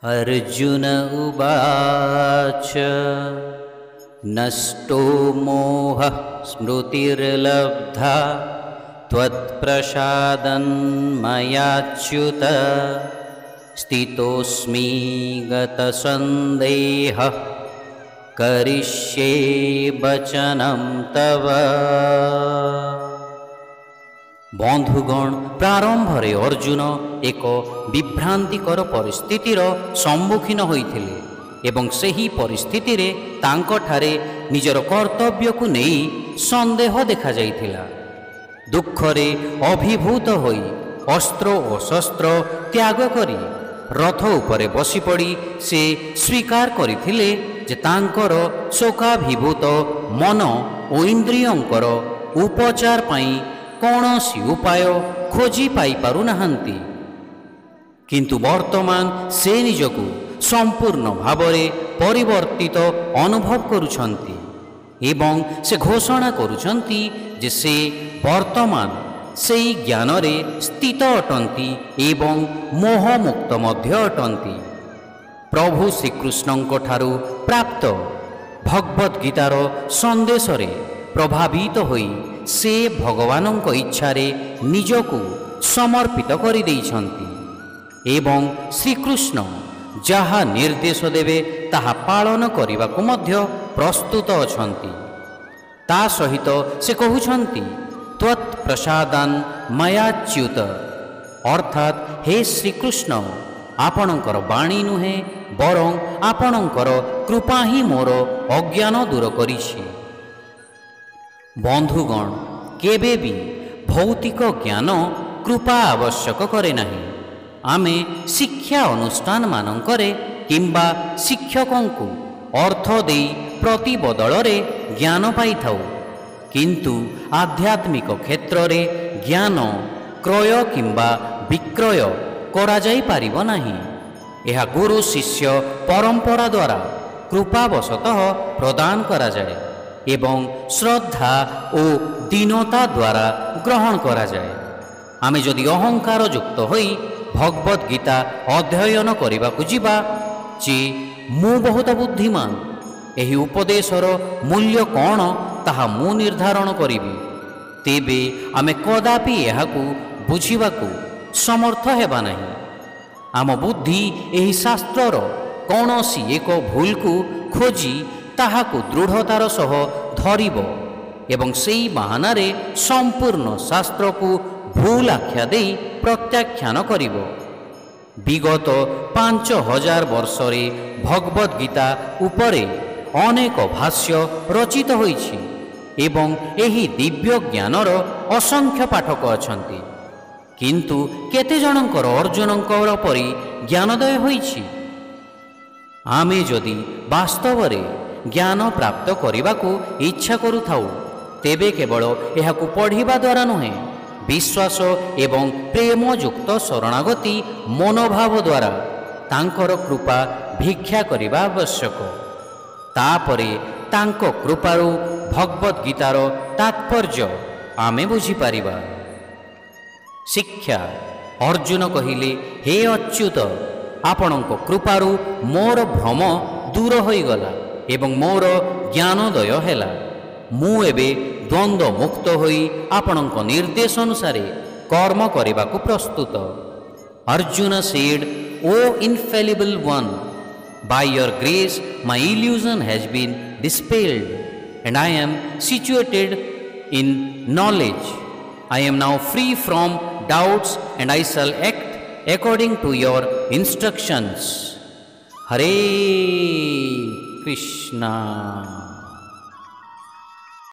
अर्जुन उवाच नष्टो मोहः स्मृतिर्लब्धा त्वत्प्रसादन्मयाच्युत स्थितोऽस्मि गतसन्देहः करिष्ये वचनं तव। बंधुगण, प्रारंभरे अर्जुन एक विभ्रांतिकर परिस्थितिर सम्मुखीन होइथिले एवं सही परिस्थिति रे तांकठारे निजर कर्तव्य को नहीं संदेह देखा जाइथिला। दुखरे अभिभूत होई अस्त्र और शस्त्र त्याग करी रथ उपरे बसी पड़ी से स्वीकार करिथिले जे तांकर शोकाभिभूत मन और इंद्रियंकर उपचार पाई कौनसी उपाय खोजी पाई पारु नाहंती। किंतु वर्तमान से निजकु संपूर्ण भावरे परिवर्तित अनुभव करुछंती एवं से घोषणा करुछंती जे से वर्तमान से ज्ञान रे स्थित अटंती एवं मोहमुक्त मध्य अटंती। प्रभु श्रीकृष्णଙ୍କ ठारू प्राप्त भगवद गीतार संदेश रे प्रभावित होई से भगवानଙ୍କ इच्छारे निजकु समर्पित करि देइछंती एवं श्रीकृष्ण जहा निर्देश देवे ताहा पालन करिबाकु मध्य प्रस्तुत अछंती। ता सहित से कहउछंती त्वत्प्रसादान् मयाच्युत, अर्थात हे श्रीकृष्ण आपणकर बाणी नुहे बरं आपणकर कृपा ही मोर अज्ञान दूर करिछि। बंधुगण, केबे भी भौतिक ज्ञान कृपा आवश्यक करे नहीं। आमे शिक्षा अनुष्ठान मानकरे किंबा शिक्षकंकु अर्थ देई प्रति बदलरे ज्ञान पाई थाउ, किंतु आध्यात्मिक क्षेत्र रे ज्ञान क्रय किंबा विक्रय करा जाई पारिबो नाही। एहा गुरु शिष्य परंपरा द्वारा कृपावशतः प्रदान करा जाए एवं श्रद्धा और दीनता द्वारा ग्रहण करा जाए। आमे जदि अहंकार युक्त होई भगवद गीता अध्ययन करिबाकु जिबा जे मु बहुत बुद्धिमान, एही उपदेशर मूल्य कौन ताहा मु निर्धारण करिबी, तेबे आमे कदापि एहाकु बुझिबाकु समर्थ हेबा नाही। आम बुद्धि एही शास्त्रर कौनसी एक भूल को खोजी ताहाकु दृढ़तार सह धरिब एवं सेई बहानारे संपूर्ण शास्त्र को भूल आख्या देई प्रत्याख्यान करिब। विगत 5000 वर्षरे भगवद गीता उपरे अनेक भाष्य रचित होइछि एवं एही दिव्य ज्ञानर असंख्य पाठक अछंती, किंतु केते जनकर अर्जुनंकर परि ज्ञानोदय होइछि। आमे जदि वास्तवरे ज्ञान प्राप्त करिबाकु इच्छा करुथाउ तेबे केवल एहाकु पढ़िबा द्वारा नुहे, विश्वास एवं प्रेमयुक्त शरणागति मनोभाव द्वारा तांकर कृपा भिक्षा करिबा आवश्यक। तापरे तांको कृपारु भगवद गीतार तात्पर्य आमे बुझी पारिबा। शिक्षा अर्जुन कहिले, हे अच्युत आपणଙ୍କ कृपारु मोर भ्रम दूर होइगला एवं मोर ज्ञानोदय हेला। मु एबे द्वंद्व मुक्त होई आपणଙ୍କ निर्देश अनुसारे कर्म करिबाकु प्रस्तुत। Arjun said, O infallible one, by your grace my illusion has been dispelled and I am situated in knowledge. I am now free from doubts and I shall act according to your instructions. Hare Krishna.